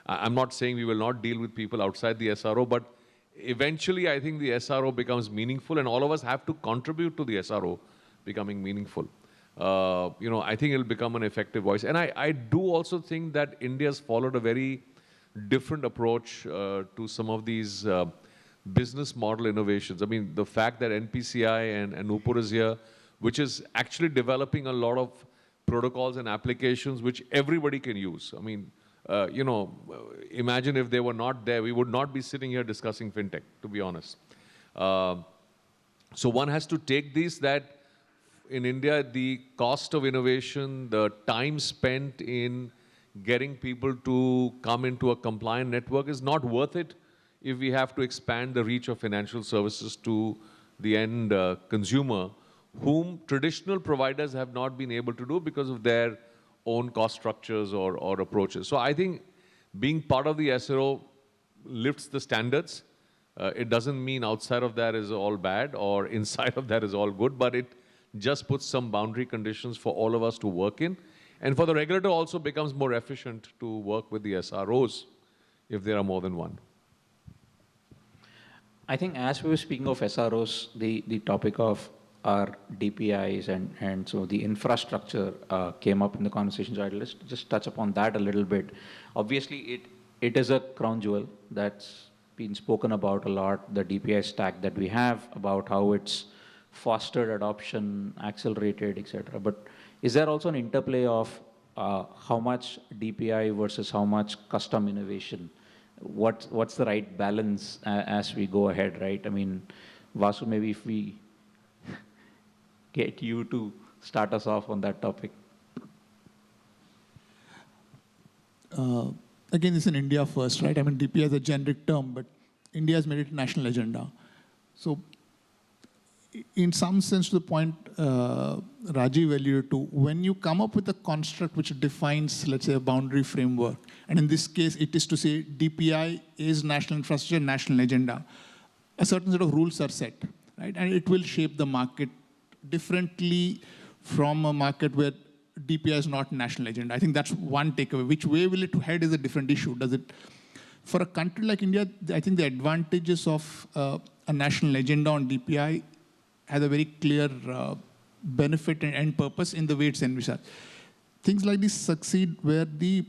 [SPEAKER 3] I'm not saying we will not deal with people outside the SRO, but eventually I think the SRO becomes meaningful, and all of us have to contribute to the SRO becoming meaningful. I think it'll become an effective voice. And I do also think that India's followed a very different approach to some of these business model innovations. I mean, the fact that NPCI and Nupur is here, which is actually developing a lot of protocols and applications which everybody can use. I mean, imagine if they were not there, we would not be sitting here discussing fintech, to be honest. So one has to take these, that in India, the cost of innovation, the time spent in getting people to come into a compliant network is not worth it if we have to expand the reach of financial services to the end consumer, whom traditional providers have not been able to do because of their own cost structures or approaches. So I think being part of the SRO lifts the standards. It doesn't mean outside of that is all bad or inside of that is all good, but it just puts some boundary conditions for all of us to work in. And for the regulator also becomes more efficient to work with the SROs if there are more than one.
[SPEAKER 2] I think as we were speaking of SROs, the topic of our DPIs and so the infrastructure came up in the conversation. So I'll just touch upon that a little bit. Obviously, it is a crown jewel that's been spoken about a lot, the DPI stack that we have, about how it's fostered adoption, accelerated, etc. But is there also an interplay of how much DPI versus how much custom innovation? What's the right balance as we go ahead, right? I mean, Vasu, maybe if we get you to start us off on that topic.
[SPEAKER 4] Again, it's in India first, right? I mean, DPI is a generic term, but India has made it a national agenda. So in some sense, to the point Rajiv alluded to, when you come up with a construct which defines, let's say, a boundary framework, and in this case, it is to say DPI is national infrastructure, national agenda, a certain set of rules are set, right? And it will shape the market differently from a market where DPI is not national agenda. I think that's one takeaway. Which way will it head is a different issue. Does it, for a country like India, I think the advantages of a national agenda on DPI has a very clear benefit and end purpose in the way it's envisaged. Things like this succeed where the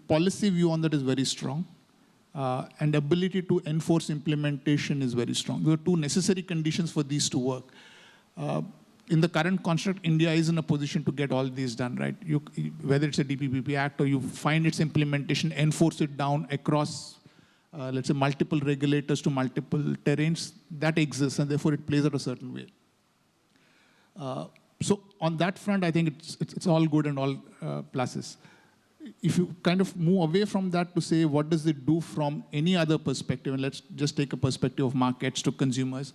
[SPEAKER 4] policy view on that is very strong, and ability to enforce implementation is very strong. There are two necessary conditions for these to work. In the current construct, India is in a position to get all these done, right? Whether it's a DPPP Act or you find its implementation, enforce it down across let's say, multiple regulators to multiple terrains, that exists, and therefore it plays out a certain way. So on that front, I think it's all good and all pluses. If you kind of move away from that to say, what does it do from any other perspective, and let's just take a perspective of markets to consumers,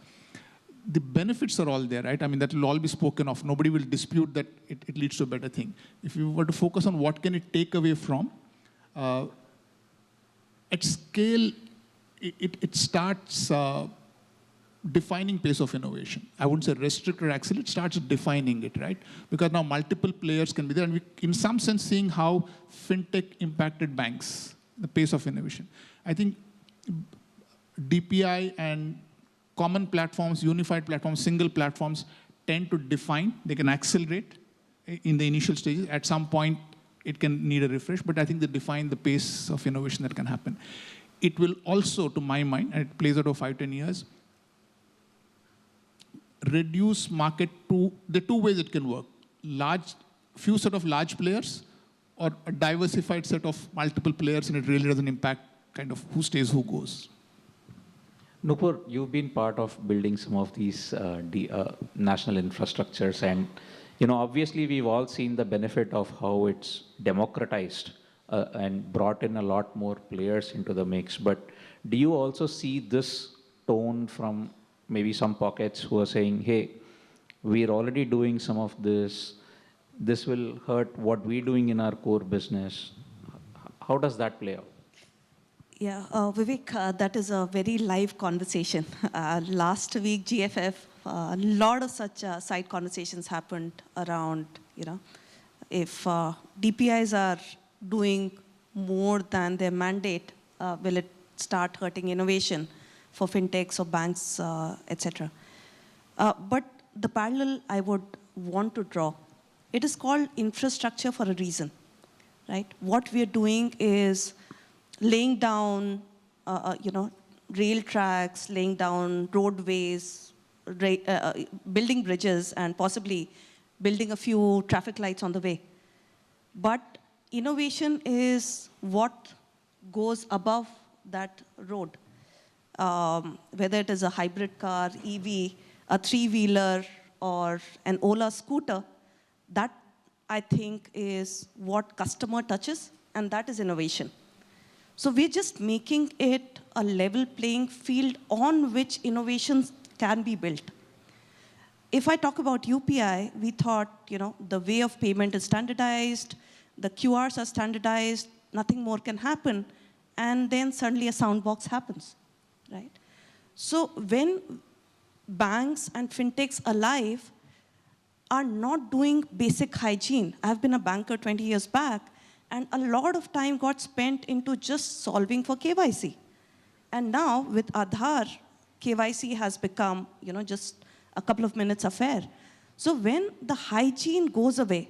[SPEAKER 4] the benefits are all there, right? I mean, that will all be spoken of. Nobody will dispute that it leads to a better thing. If you were to focus on what can it take away from, at scale, it starts defining pace of innovation. I wouldn't say restrict or accelerate, it starts defining it, right? Because now multiple players can be there, and we, in some sense, seeing how fintech impacted banks, the pace of innovation. I think DPI and common platforms, unified platforms, single platforms tend to define, they can accelerate in the initial stages. At some point, it can need a refresh, but I think they define the pace of innovation that can happen. It will also, to my mind, and it plays out over 5-10 years, reduce market to the two ways it can work. Few set of large players, or a diversified set of multiple players, and it really doesn't impact kind of who stays, who goes.
[SPEAKER 2] Nupur, you've been part of building some of these national infrastructures, and obviously we've all seen the benefit of how it's democratized and brought in a lot more players into the mix. But do you also see this tone from maybe some pockets who are saying, hey, we're already doing some of this, this will hurt what we're doing in our core business? How does that play out?
[SPEAKER 5] Yeah, Vivek, that is a very live conversation. Last week, GFF, a lot of such side conversations happened around, if DPIs are doing more than their mandate, will it start hurting innovation for fintechs or banks, etc. But the parallel I would want to draw, it is called infrastructure for a reason, right? What we are doing is laying down, rail tracks, laying down roadways, building bridges, and possibly building a few traffic lights on the way. But innovation is what goes above that road. Whether it is a hybrid car, EV, a three-wheeler, or an Ola scooter, that, I think, is what customer touches, and that is innovation. So we're just making it a level playing field on which innovations can be built. If I talk about UPI, we thought, the way of payment is standardized, the QRs are standardized, nothing more can happen, and then suddenly a soundbox happens, right? So when banks and fintechs alive are not doing basic hygiene, I've been a banker 20 years back, and a lot of time got spent into just solving for KYC. And now with Aadhaar, KYC has become, just a couple of minutes affair. So when the hygiene goes away,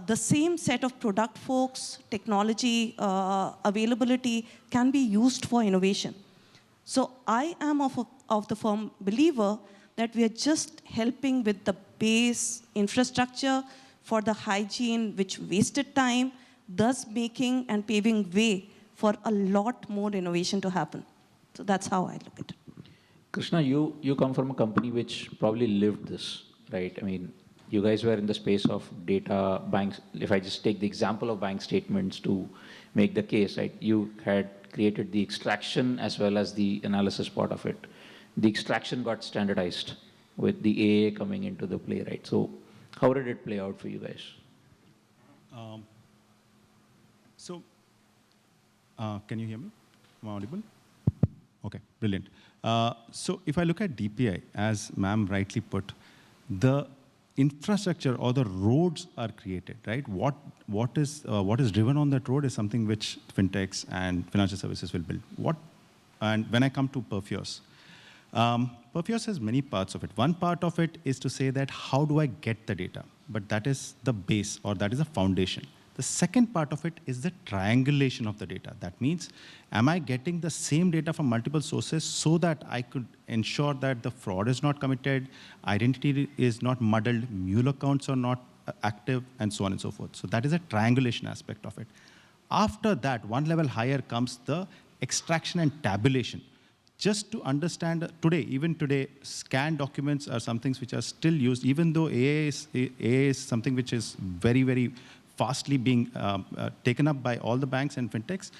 [SPEAKER 5] the same set of product folks, technology, availability can be used for innovation. So I am of the firm believer that we are just helping with the base infrastructure for the hygiene, which wasted time, thus making and paving way for a lot more innovation to happen. So that's how I look at it.
[SPEAKER 2] Krishna, you come from a company which probably lived this, right? I mean, you guys were in the space of data, banks. If I just take the example of bank statements to make the case, right? You had created the extraction as well as the analysis part of it. The extraction got standardized with the AA coming into the play, right? So how did it play out for you guys?
[SPEAKER 8] Can you hear me? Am I audible? Okay, brilliant. So if I look at DPI, as ma'am rightly put, the infrastructure or the roads are created, right? What is driven on that road is something which fintechs and financial services will build. And when I come to Perfios, Perfios has many parts of it. One part of it is to say that how do I get the data? But that is the base, or that is the foundation. The second part of it is the triangulation of the data. That means, am I getting the same data from multiple sources so that I could ensure that the fraud is not committed, identity is not muddled, mule accounts are not active, and so on and so forth. So that is a triangulation aspect of it. After that, one level higher comes the extraction and tabulation. Just to understand today, even today, scanned documents are some things which are still used, even though AI is something which is very, very fastly being taken up by all the banks and fintechs.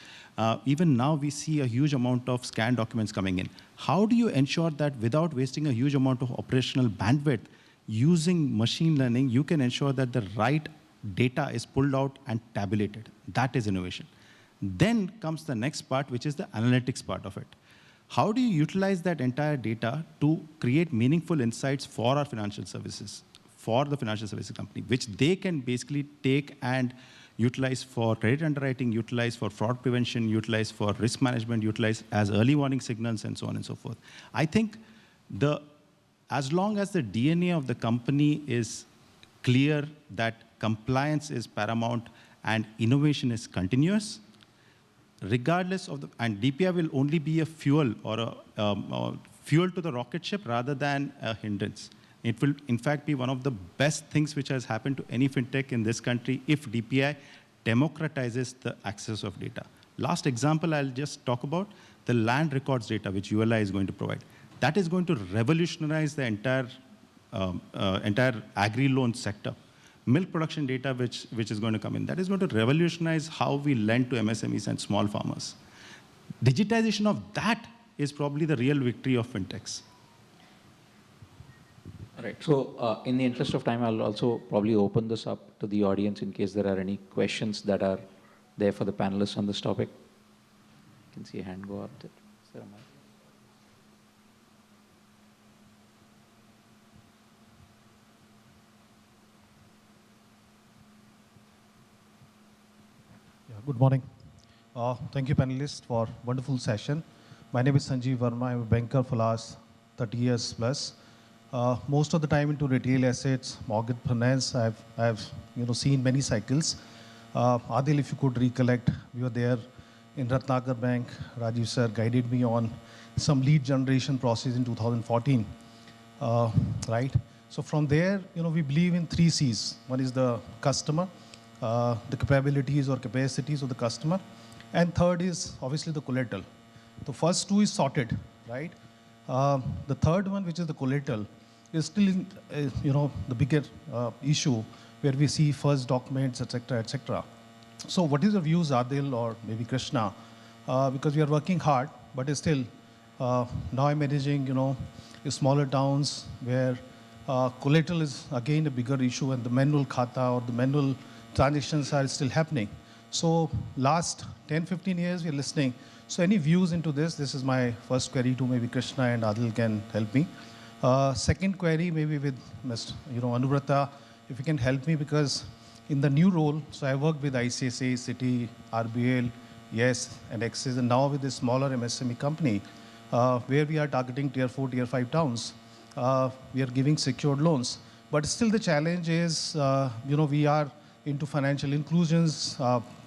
[SPEAKER 8] Even now, we see a huge amount of scanned documents coming in. How do you ensure that without wasting a huge amount of operational bandwidth, using machine learning, you can ensure that the right data is pulled out and tabulated? That is innovation. Then comes the next part, which is the analytics part of it. How do you utilize that entire data to create meaningful insights for our financial services, for the financial services company, which they can basically take and utilize for credit underwriting, utilize for fraud prevention, utilize for risk management, utilize as early warning signals, and so on and so forth. I think as long as the DNA of the company is clear that compliance is paramount and innovation is continuous, regardless of and DPI will only be a fuel or a fuel to the rocket ship rather than a hindrance. It will, in fact, be one of the best things which has happened to any fintech in this country if DPI democratizes the access of data. Last example I'll just talk about, the land records data which ULI is going to provide. That is going to revolutionize the entire agri-loan sector. Milk production data which is going to come in, that is going to revolutionize how we lend to MSMEs and small farmers. Digitization of that is probably the real victory of fintechs.
[SPEAKER 2] All right, so in the interest of time, I'll also probably open this up to the audience in case there are any questions that are there for the panelists on this topic. I can see a hand go up there. Is there a mic?
[SPEAKER 9] Good morning. Thank you, panelists, for wonderful session. My name is Sanjeev Verma. I'm a banker for last 30 years plus. Most of the time into retail assets, mortgage finance. I've seen many cycles. Adil, if you could recollect, we were there in Ratnagar Bank. Rajiv sir guided me on some lead generation process in 2014, right? So from there, we believe in 3 C's. One is the customer, the capabilities or capacities of the customer. And third is obviously the collateral. The first 2 is sorted, right? The third one, which is the collateral, is still the bigger issue where we see first documents, etc., etc. So what is your views, Adil or maybe Krishna? Because we are working hard, but still now I'm managing, smaller towns where collateral is again a bigger issue and the manual khata or the manual transactions are still happening. So last 10, 15 years, we're listening. So any views into this? This is my first query to maybe Krishna and Adil can help me. Second query maybe with Mr. Anubrata, if you can help me because in the new role, so I worked with ICSA, Citi, RBL, Yes, and Axis, and now with this smaller MSME company, where we are targeting tier 4, tier 5 towns, we are giving secured loans. But still the challenge is, we are into financial inclusions,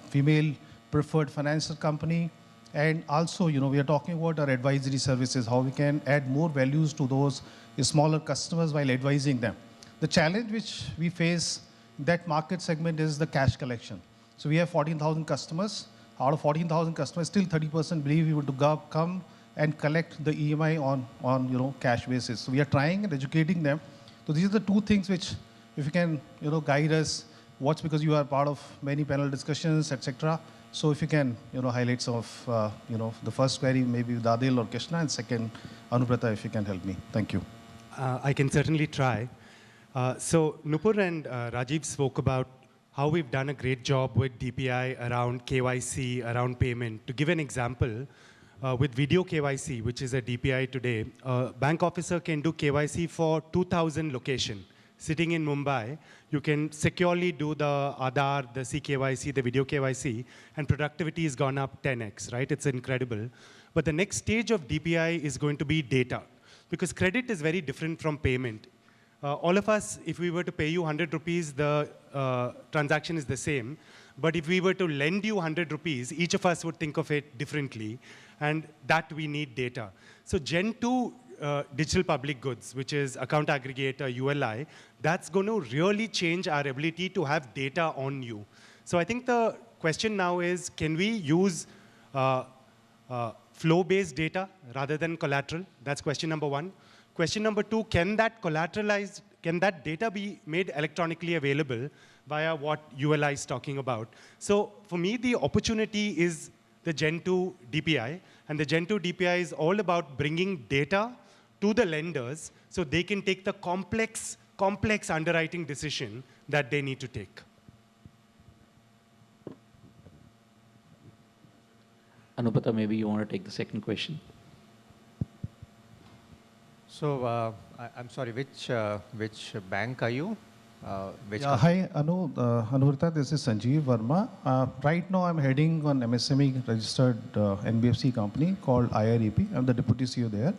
[SPEAKER 9] female preferred financial company. And also, we are talking about our advisory services, how we can add more values to those smaller customers while advising them. The challenge which we face in that market segment is the cash collection. So we have 14,000 customers. Out of 14,000 customers, still 30% believe we would come and collect the EMI on cash basis. So we are trying and educating them. So these are the 2 things which, if you can, guide us, watch because you are part of many panel discussions, etc. So if you can, highlight some of, the first query maybe with Adil or Krishna, and second, Anubrata, if you can help me. Thank you.
[SPEAKER 7] I can certainly try. So Nupur and Rajiv spoke about how we've done a great job with DPI around KYC, around payment. To give an example, with video KYC, which is a DPI today, a bank officer can do KYC for 2,000 locations. Sitting in Mumbai, you can securely do the Aadhaar, the CKYC, the video KYC, and productivity has gone up 10x, right? It's incredible. But the next stage of DPI is going to be data, because credit is very different from payment. All of us, if we were to pay you 100 rupees, the transaction is the same. But if we were to lend you 100 rupees, each of us would think of it differently, and that we need data. So Gen 2 digital public goods, which is account aggregator, ULI, that's going to really change our ability to have data on you. So I think the question now is, can we use flow-based data rather than collateral? That's question number one. Question number two, can that data be made electronically available via what ULI is talking about? So for me, the opportunity is the Gen 2 DPI. And the Gen 2 DPI is all about bringing data to the lenders so they can take the complex underwriting decision that they need to take.
[SPEAKER 2] Anupata, maybe you want to take the second question.
[SPEAKER 6] So I'm sorry, which bank are you?
[SPEAKER 9] Hi, Anurta, this is Sanjeev Verma. Right now I'm heading an MSME registered NBFC company called IREP. I'm the deputy CEO there.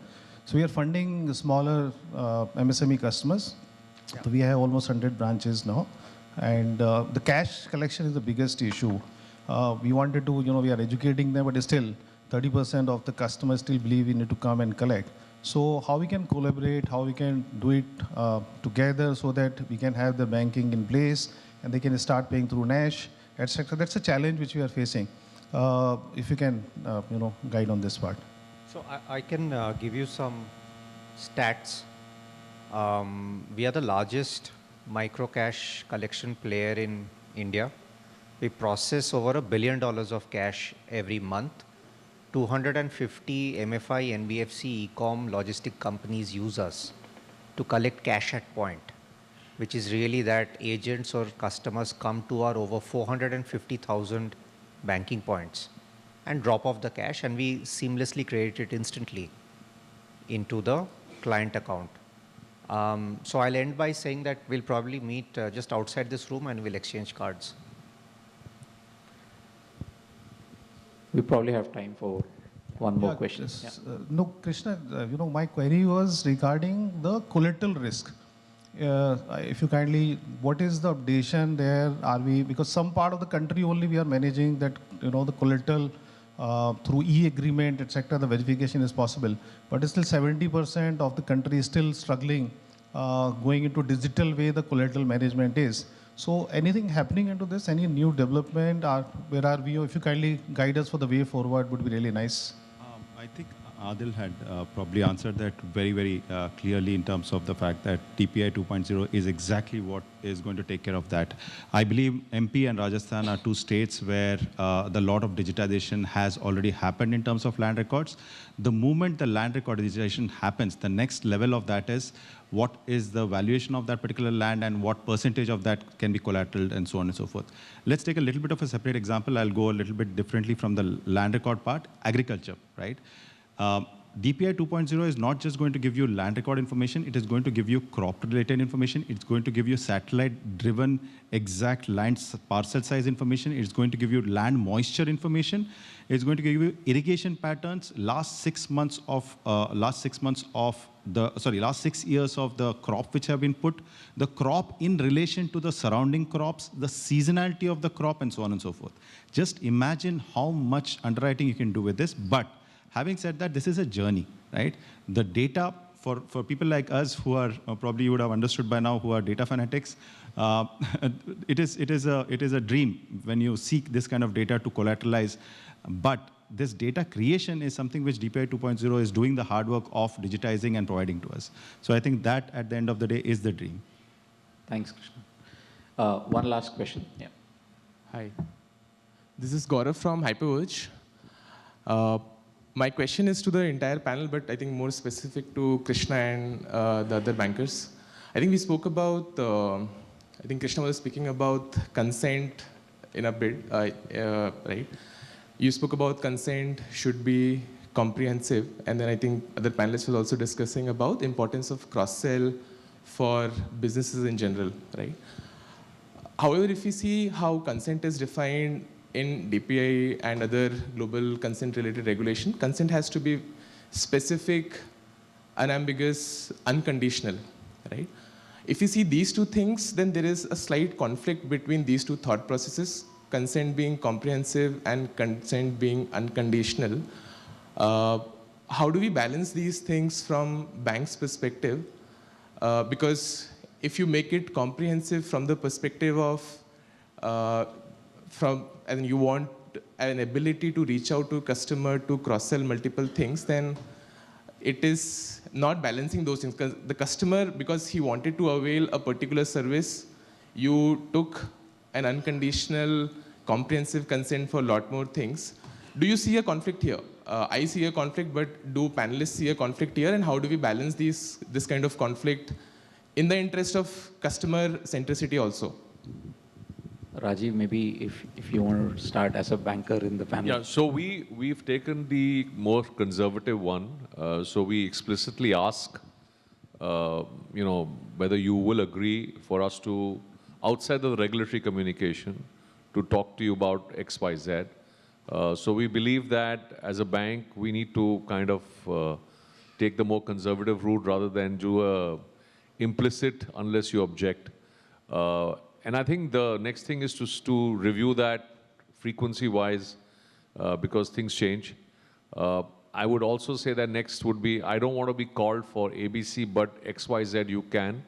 [SPEAKER 9] So we are funding smaller MSME customers.
[SPEAKER 6] Yeah.
[SPEAKER 9] So we have almost 100 branches now. And the cash collection is the biggest issue. We wanted to, we are educating them, but still 30% of the customers still believe we need to come and collect. So how we can collaborate, how we can do it together so that we can have the banking in place and they can start paying through NASH, etc. That's a challenge which we are facing. If you can, guide on this part.
[SPEAKER 6] So I can give you some stats. We are the largest micro cash collection player in India. We process over $1 billion of cash every month. 250 MFI, NBFC, e-com logistic companies use us to collect cash at point, which is really that agents or customers come to our over 450,000 banking points and drop off the cash, and we seamlessly credit it instantly into the client account. So I'll end by saying that we'll probably meet just outside this room and we'll exchange cards.
[SPEAKER 2] We probably have time for one more question.
[SPEAKER 9] No, Krishna, my query was regarding the collateral risk. If you kindly, what is the updation there? Are we, because some part of the country only we are managing that, the collateral through e-agreement, etc., the verification is possible. But still 70% of the country is still struggling, going into digital way the collateral management is. So anything happening into this, any new development, or where are we? If you kindly guide us for the way forward, would be really nice.
[SPEAKER 8] I think Adil had probably answered that very, very clearly in terms of the fact that TPI 2.0 is exactly what is going to take care of that. I believe MP and Rajasthan are two states where the lot of digitization has already happened in terms of land records. The moment the land record digitization happens, the next level of that is what is the valuation of that particular land and what percentage of that can be collateraled and so on and so forth. Let's take a little bit of a separate example. I'll go a little bit differently from the land record part, agriculture, right? DPI 2.0 is not just going to give you land record information, it is going to give you crop-related information, it's going to give you satellite-driven exact land parcel size information, it's going to give you land moisture information, it's going to give you irrigation patterns, last 6 years of the crop which have been put, the crop in relation to the surrounding crops, the seasonality of the crop, and so on and so forth. Just imagine how much underwriting you can do with this, but having said that, this is a journey, right? The data, for people like us who are, probably you would have understood by now, who are data fanatics, it is a dream when you seek this kind of data to collateralize. But this data creation is something which DPI 2.0 is doing the hard work of digitizing and providing to us. So I think that, at the end of the day, is the dream.
[SPEAKER 2] Thanks, Krishna. One last question. Yeah.
[SPEAKER 10] Hi. This is Gaurav from Hyperverge. My question is to the entire panel, but I think more specific to Krishna and the other bankers. I think we spoke about, I think Krishna was speaking about consent in a bit, right? You spoke about consent should be comprehensive, and then I think other panelists were also discussing about the importance of cross-sell for businesses in general, right? However, if you see how consent is defined in DPI and other global consent-related regulation, consent has to be specific, unambiguous, unconditional, right? If you see these two things, then there is a slight conflict between these two thought processes, consent being comprehensive and consent being unconditional. How do we balance these things from bank's perspective? Because if you make it comprehensive from the perspective of, and you want an ability to reach out to customer to cross-sell multiple things, then it is not balancing those things. Because the customer, because he wanted to avail a particular service, you took an unconditional, comprehensive consent for a lot more things. Do you see a conflict here? I see a conflict, but do panelists see a conflict here? And how do we balance this kind of conflict in the interest of customer centricity also?
[SPEAKER 2] Rajiv, maybe if you want to start as a banker in the panel.
[SPEAKER 3] Yeah, so we've taken the more conservative one. So we explicitly ask, whether you will agree for us to, outside of the regulatory communication, to talk to you about X, Y, Z. So we believe that as a bank, we need to kind of take the more conservative route rather than do a implicit unless you object. And I think the next thing is to review that frequency-wise because things change. I would also say that next would be, I don't want to be called for ABC, but X, Y, Z you can.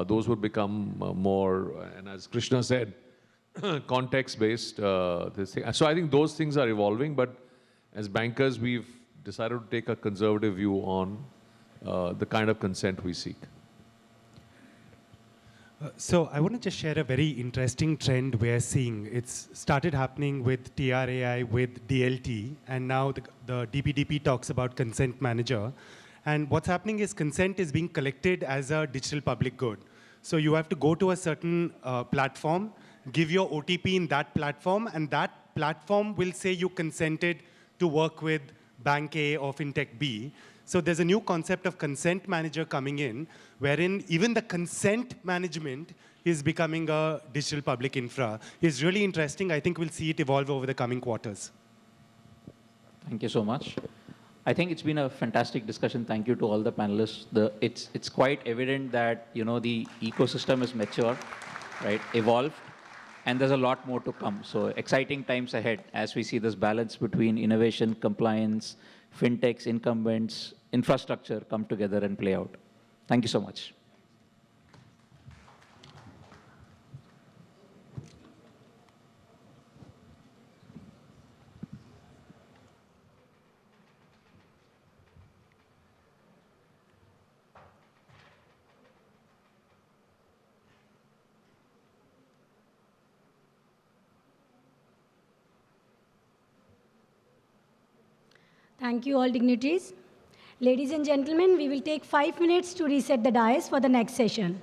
[SPEAKER 3] Those would become more, and as Krishna said, context-based. So I think those things are evolving, but as bankers, we've decided to take a conservative view on the kind of consent we seek.
[SPEAKER 7] So I want to just share a very interesting trend we're seeing. It's started happening with TRAI, with DLT, and now the DPDP talks about consent manager. And what's happening is consent is being collected as a digital public good. So you have to go to a certain platform, give your OTP in that platform, and that platform will say you consented to work with Bank A or Fintech B. So there's a new concept of consent manager coming in, wherein even the consent management is becoming a digital public infra. It's really interesting. I think we'll see it evolve over the coming quarters.
[SPEAKER 2] Thank you so much. I think it's been a fantastic discussion. Thank you to all the panelists. It's quite evident that the ecosystem is mature, right, evolved, and there's a lot more to come. So exciting times ahead as we see this balance between innovation, compliance, fintechs, incumbents, infrastructure come together and play out. Thank you so much.
[SPEAKER 1] Thank you all dignitaries. Ladies and gentlemen, we will take 5 minutes to reset the dais for the next session.